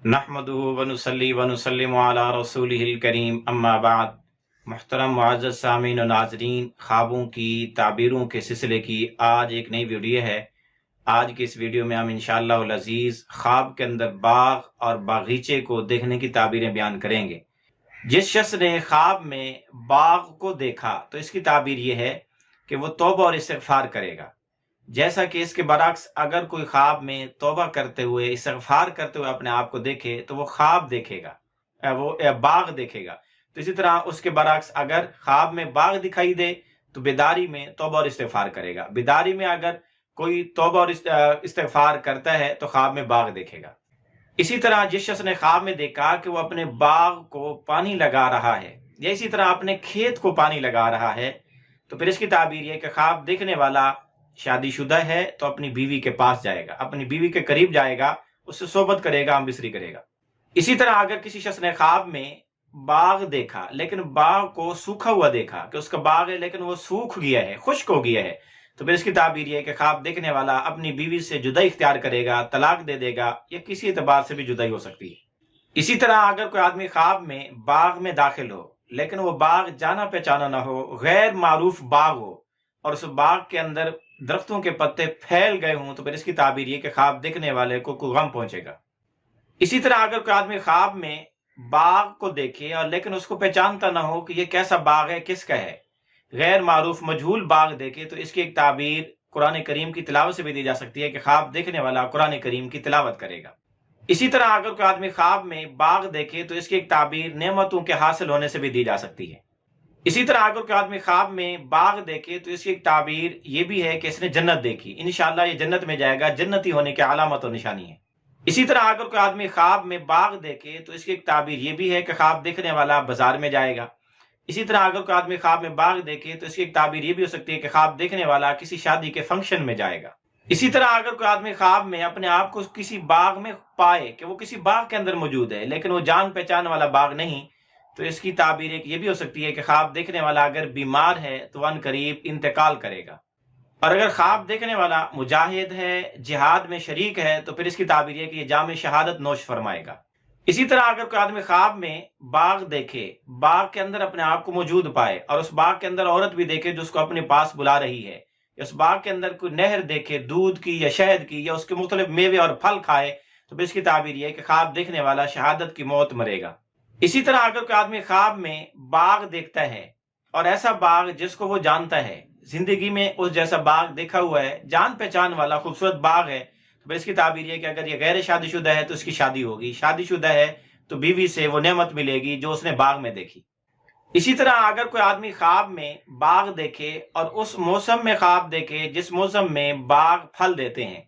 نحمدہ ونصلی ونسلم علی رسولہ الکریم اما بعد۔ محترم معزز سامعین و ناظرین، خوابوں کی تعبیروں کے سلسلے کی آج ایک نئی ویڈیو ہے۔ آج کی اس ویڈیو میں ہم انشاءاللہ العزیز خواب کے اندر باغ اور باغیچے کو دیکھنے کی تعبیریں بیان کریں گے۔ جس شخص نے خواب میں باغ کو دیکھا تو اس کی تعبیر یہ ہے کہ وہ توبہ اور استغفار کرے گا، جیسا کہ اس کے برعکس اگر کوئی خواب میں توبہ کرتے ہوئے استغفار کرتے ہوئے اپنے آپ کو دیکھے تو وہ خواب دیکھے گا، وہ باغ دیکھے گا۔ تو اسی طرح اس کے برعکس اگر خواب میں باغ دکھائی دے تو بیداری میں توبہ اور استغفار کرے گا۔ بیداری میں اگر کوئی توبہ اور استغفار کرتا ہے تو خواب میں باغ دیکھے گا۔ اسی طرح جس شخص نے خواب میں دیکھا کہ وہ اپنے باغ کو پانی لگا رہا ہے یا اسی طرح اپنے کھیت کو پانی لگا رہا ہے تو پھر اس کی تعبیر یہ کہ خواب دیکھنے والا شادی شدہ ہے تو اپنی بیوی کے پاس جائے گا، اپنی بیوی کے قریب جائے گا، اس سے صحبت کرے گا، ہم بستری کرے گا۔ اسی طرح اگر کسی شخص نے خواب میں باغ دیکھا لیکن باغ کو سوکھا ہوا دیکھا کہ اس کا باغ ہے لیکن وہ سوکھ گیا ہے، خشک ہو گیا ہے، تو پھر اس کی تعبیر یہ ہے کہ خواب دیکھنے والا اپنی بیوی سے جدائی اختیار کرے گا، طلاق دے دے گا یا کسی اعتبار سے بھی جدائی ہو سکتی ہے۔ اسی طرح اگر کوئی آدمی خواب میں باغ میں داخل ہو لیکن وہ باغ جانا پہچانا نہ ہو، غیر معروف باغ ہو اور اس باغ کے اندر درختوں کے پتے پھیل گئے ہوں تو پھر اس کی تعبیر یہ کہ خواب دیکھنے والے کو کوئی غم پہنچے گا۔ اسی طرح اگر کوئی آدمی خواب میں باغ کو دیکھے اور لیکن اس کو پہچانتا نہ ہو کہ یہ کیسا باغ ہے، کس کا ہے، غیر معروف مجہول باغ دیکھے تو اس کی ایک تعبیر قرآن کریم کی تلاوت سے بھی دی جا سکتی ہے کہ خواب دیکھنے والا قرآن کریم کی تلاوت کرے گا۔ اسی طرح اگر کوئی آدمی خواب میں باغ دیکھے تو اس کی ایک تعبیر نعمتوں کے حاصل ہونے سے بھی دی جا سکتی ہے۔ اسی طرح اگر کوئی آدمی خواب میں باغ دیکھے تو اس کی ایک تعبیر یہ بھی ہے کہ اس نے جنت دیکھی، انشاءاللہ یہ جنت میں جائے گا، جنتی ہونے کی علامت و نشانی ہے۔ اسی طرح اگر کوئی آدمی خواب میں باغ دیکھے تو اس کی ایک تعبیر یہ بھی ہے کہ خواب دیکھنے والا بازار میں جائے گا۔ اسی طرح اگر کوئی آدمی خواب میں باغ دیکھے تو اس کی ایک تعبیر یہ بھی ہو سکتی ہے کہ خواب دیکھنے والا کسی شادی کے فنکشن میں جائے گا۔ اسی طرح اگر کوئی آدمی خواب میں اپنے آپ کو کسی باغ میں پائے کہ وہ کسی باغ کے اندر موجود ہے لیکن وہ جان پہچان والا باغ نہیں تو اس کی تعبیر ایک یہ بھی ہو سکتی ہے کہ خواب دیکھنے والا اگر بیمار ہے تو ان قریب انتقال کرے گا، اور اگر خواب دیکھنے والا مجاہد ہے، جہاد میں شریک ہے تو پھر اس کی تعبیر یہ کہ یہ جام شہادت نوش فرمائے گا۔ اسی طرح اگر کوئی آدمی خواب میں باغ دیکھے، باغ کے اندر اپنے آپ کو موجود پائے اور اس باغ کے اندر عورت بھی دیکھے جو اس کو اپنے پاس بلا رہی ہے، یا اس باغ کے اندر کوئی نہر دیکھے دودھ کی یا شہد کی یا اس کے مختلف میوے اور پھل کھائے تو پھر اس کی تعبیر یہ ہے کہ خواب دیکھنے والا شہادت کی موت مرے گا۔ اسی طرح اگر کوئی آدمی خواب میں باغ دیکھتا ہے اور ایسا باغ جس کو وہ جانتا ہے، زندگی میں اس جیسا باغ دیکھا ہوا ہے، جان پہچان والا خوبصورت باغ ہے، تو پھر اس کی تعبیر یہ کہ اگر یہ غیر شادی شدہ ہے تو اس کی شادی ہوگی، شادی شدہ ہے تو بیوی سے وہ نعمت ملے گی جو اس نے باغ میں دیکھی۔ اسی طرح اگر کوئی آدمی خواب میں باغ دیکھے اور اس موسم میں خواب دیکھے جس موسم میں باغ پھل دیتے ہیں،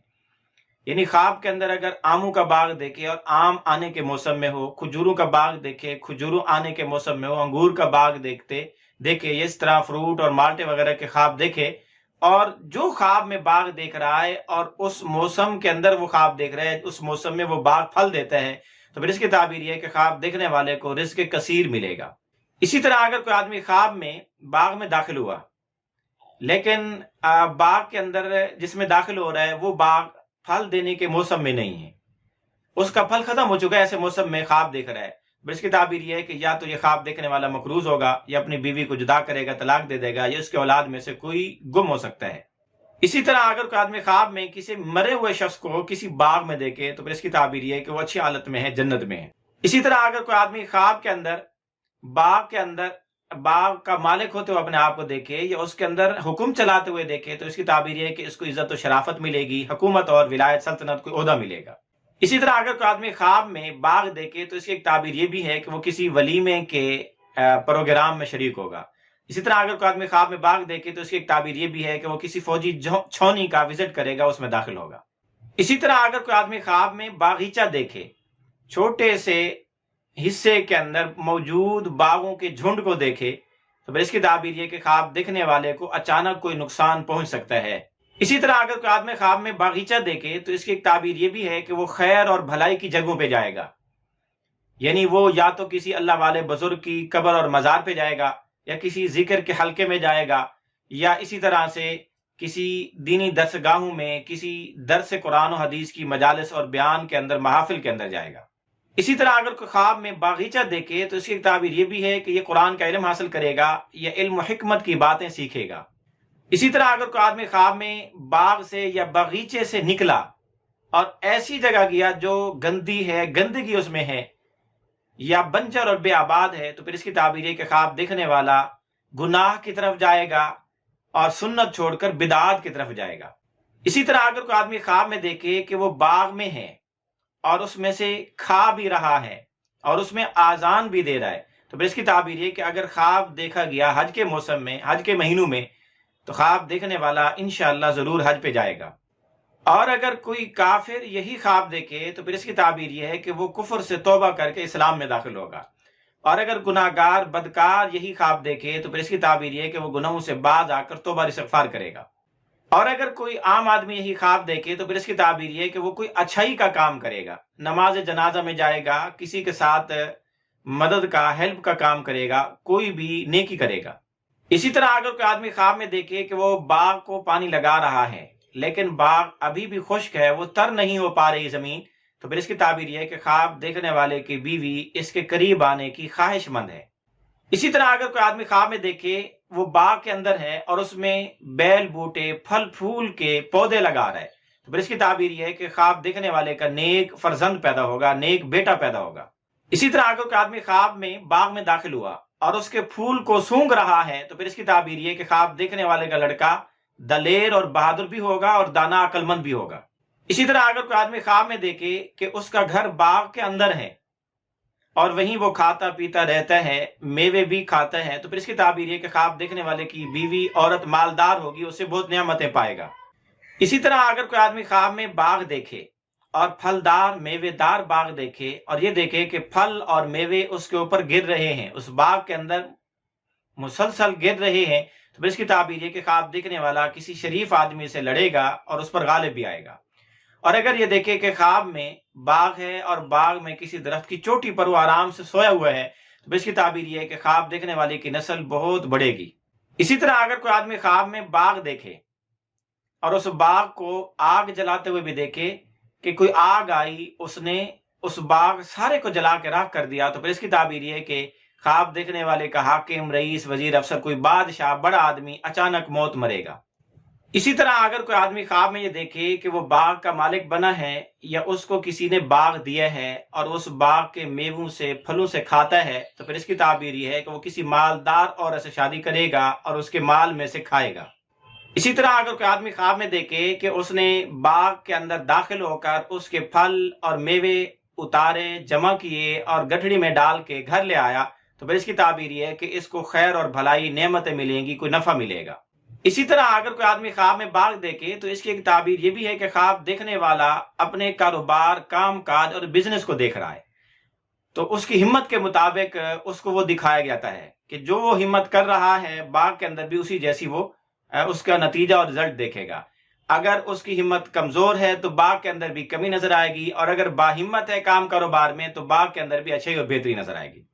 یعنی خواب کے اندر اگر آموں کا باغ دیکھے اور آم آنے کے موسم میں ہو، کھجوروں کا باغ دیکھے کھجوروں آنے کے موسم میں ہو، انگور کا باغ دیکھے اس طرح فروٹ اور مالٹے وغیرہ کے خواب دیکھے، اور جو خواب میں باغ دیکھ رہا ہے اور اس موسم کے اندر وہ خواب دیکھ رہا ہے، اس موسم میں وہ باغ پھل دیتا ہے تو پھر اس کی تعبیر یہ ہے کہ خواب دیکھنے والے کو رزق کثیر ملے گا۔ اسی طرح اگر کوئی آدمی خواب میں باغ میں داخل ہوا لیکن باغ کے اندر جس میں داخل ہو رہا ہے وہ باغ پھل دینے کے موسم میں نہیں ہے، اس کا پھل ختم ہو چکا ہے، ایسے موسم میں خواب دیکھ رہا ہے، بس اس کی تعبیر یہ ہے کہ یا تو یہ خواب دیکھنے والا مقروض ہوگا یا اپنی بیوی کو جدا کرے گا، طلاق دے دے گا، یا اس کے اولاد میں سے کوئی گم ہو سکتا ہے۔ اسی طرح اگر کوئی آدمی خواب میں کسی مرے ہوئے شخص کو کسی باغ میں دیکھے تو پھر اس کی تعبیر یہ ہے کہ وہ اچھی حالت میں ہے، جنت میں ہے۔ اسی طرح اگر کوئی آدمی خواب کے اندر باغ کا مالک ہوتے ہوئے اپنے آپ کو دیکھے یا اس کے اندر حکم چلاتے ہوئے دیکھے تو اس کی تعبیر یہ ہے کہ اس کو عزت و شرافت ملے گی، حکومت اور ولایت سلطنت کو عہدہ ملے گا۔ اسی طرح اگر کوئی آدمی خواب میں باغ دیکھے تو اس کی ایک تعبیر یہ بھی ہے کہ وہ کسی ولیمے کے پروگرام میں شریک ہوگا۔ اسی طرح اگر کوئی آدمی خواب میں باغ دیکھے تو اس کی ایک تعبیر یہ بھی ہے کہ وہ کسی فوجی چھونی کا وزٹ کرے گا، اس میں داخل ہوگا۔ اسی طرح اگر کوئی آدمی خواب میں باغیچہ دیکھے، چھوٹے سے حصے کے اندر موجود باغوں کے جھنڈ کو دیکھے تو پھر اس کی تعبیر یہ کہ خواب دیکھنے والے کو اچانک کوئی نقصان پہنچ سکتا ہے۔ اسی طرح اگر کوئی آدمی خواب میں باغیچہ دیکھے تو اس کی ایک تعبیر یہ بھی ہے کہ وہ خیر اور بھلائی کی جگہوں پہ جائے گا، یعنی وہ یا تو کسی اللہ والے بزرگ کی قبر اور مزار پہ جائے گا یا کسی ذکر کے حلقے میں جائے گا یا اسی طرح سے کسی دینی درسگاہوں میں کسی درس قرآن و حدیث کی مجالس اور بیان کے اندر محافل کے اندر جائے گا۔ اسی طرح اگر کوئی خواب میں باغیچہ دیکھے تو اس کی تعبیر یہ بھی ہے کہ یہ قرآن کا علم حاصل کرے گا یا علم و حکمت کی باتیں سیکھے گا۔ اسی طرح اگر کوئی آدمی خواب میں باغ سے یا باغیچے سے نکلا اور ایسی جگہ گیا جو گندی ہے، گندگی اس میں ہے یا بنجر اور بے آباد ہے، تو پھر اس کی تعبیر ہے کہ خواب دیکھنے والا گناہ کی طرف جائے گا اور سنت چھوڑ کر بدعات کی طرف جائے گا۔ اسی طرح اگر کوئی آدمی خواب میں دیکھے کہ وہ باغ میں ہے اور اس میں سے کھا بھی رہا ہے اور اس میں آذان بھی دے رہا ہے، تو پھر اس کی تعبیر یہ کہ اگر خواب دیکھا گیا حج کے موسم میں، حج کے مہینوں میں، تو خواب دیکھنے والا انشاءاللہ ضرور حج پہ جائے گا۔ اور اگر کوئی کافر یہی خواب دیکھے تو پھر اس کی تعبیر یہ ہے کہ وہ کفر سے توبہ کر کے اسلام میں داخل ہوگا۔ اور اگر گناہگار بدکار یہی خواب دیکھے تو پھر اس کی تعبیر یہ ہے کہ وہ گناہوں سے باز آ کر توبہ استغفار کرے گا۔ اور اگر کوئی عام آدمی یہی خواب دیکھے تو پھر اس کی تعبیر یہ ہے کہ وہ کوئی اچھائی کا کام کرے گا، نماز جنازہ میں جائے گا، کسی کے ساتھ مدد کا، ہیلپ کا کام کرے گا، کوئی بھی نیکی کرے گا۔ اسی طرح اگر کوئی آدمی خواب میں دیکھے کہ وہ باغ کو پانی لگا رہا ہے لیکن باغ ابھی بھی خشک ہے، وہ تر نہیں ہو پا رہی زمین، تو پھر اس کی تعبیر یہ ہے کہ خواب دیکھنے والے کی بیوی اس کے قریب آنے کی خواہش مند ہے۔ اسی طرح اگر کوئی آدمی خواب میں دیکھے وہ باغ کے اندر ہے اور اس میں بیل بوٹے، پھل پھول کے پودے لگا رہا ہے، تو پھر اس کی تعبیر یہ ہے کہ خواب دیکھنے والے کا نیک فرزند پیدا ہوگا، نیک بیٹا پیدا ہوگا۔ اسی طرح اگر کوئی آدمی خواب میں باغ میں داخل ہوا اور اس کے پھول کو سونگھ رہا ہے، تو پھر اس کی تعبیر یہ کہ خواب دیکھنے والے کا لڑکا دلیر اور بہادر بھی ہوگا اور دانا عقل مند بھی ہوگا۔ اسی طرح اگر کوئی آدمی خواب میں دیکھے کہ اس کا گھر باغ کے اندر ہے اور وہیں وہ کھاتا پیتا رہتا ہے، میوے بھی کھاتا ہے، تو پھر اس کی تعبیر یہ کہ خواب دیکھنے والے کی بیوی عورت مالدار ہوگی، اس سے بہت نعمتیں پائے گا۔ اسی طرح اگر کوئی آدمی خواب میں باغ دیکھے اور پھلدار میوے دار باغ دیکھے اور یہ دیکھے کہ پھل اور میوے اس کے اوپر گر رہے ہیں، اس باغ کے اندر مسلسل گر رہے ہیں، تو پھر اس کی تعبیر یہ کہ خواب دیکھنے والا کسی شریف آدمی سے لڑے گا اور اس پر غالب بھی آئے گا۔ اور اگر یہ دیکھے کہ خواب میں باغ ہے اور باغ میں کسی درخت کی چوٹی پر وہ آرام سے سویا ہوا ہے، تو پھر اس کی تعبیر یہ ہے کہ خواب دیکھنے والے کی نسل بہت بڑھے گی۔ اسی طرح اگر کوئی آدمی خواب میں باغ دیکھے اور اس باغ کو آگ جلاتے ہوئے بھی دیکھے کہ کوئی آگ آئی، اس نے اس باغ سارے کو جلا کے راکھ کر دیا، تو پھر اس کی تعبیر یہ ہے کہ خواب دیکھنے والے کا حاکم، رئیس، وزیر، افسر، کوئی بادشاہ، بڑا آدمی اچانک موت مرے گا۔ اسی طرح اگر کوئی آدمی خواب میں یہ دیکھے کہ وہ باغ کا مالک بنا ہے یا اس کو کسی نے باغ دیا ہے اور اس باغ کے میووں سے، پھلوں سے کھاتا ہے، تو پھر اس کی تعبیر یہ ہے کہ وہ کسی مالدار عورت سے شادی کرے گا اور اس کے مال میں سے کھائے گا۔ اسی طرح اگر کوئی آدمی خواب میں دیکھے کہ اس نے باغ کے اندر داخل ہو کر اس کے پھل اور میوے اتارے، جمع کیے اور گٹھڑی میں ڈال کے گھر لے آیا، تو پھر اس کی تعبیر یہ ہے کہ اس کو خیر اور بھلائی، نعمتیں ملیں گی، کوئی نفع ملے گا۔ اسی طرح اگر کوئی آدمی خواب میں باغ دیکھے تو اس کی ایک تعبیر یہ بھی ہے کہ خواب دیکھنے والا اپنے کاروبار، کام کاج اور بزنس کو دیکھ رہا ہے، تو اس کی ہمت کے مطابق اس کو وہ دکھایا جاتا ہے کہ جو وہ ہمت کر رہا ہے باغ کے اندر بھی اسی جیسی وہ اس کا نتیجہ اور رزلٹ دیکھے گا۔ اگر اس کی ہمت کمزور ہے تو باغ کے اندر بھی کمی نظر آئے گی، اور اگر باہمت ہے کام کاروبار میں تو باغ کے اندر بھی اچھائی اور بہتری نظر آئے گی۔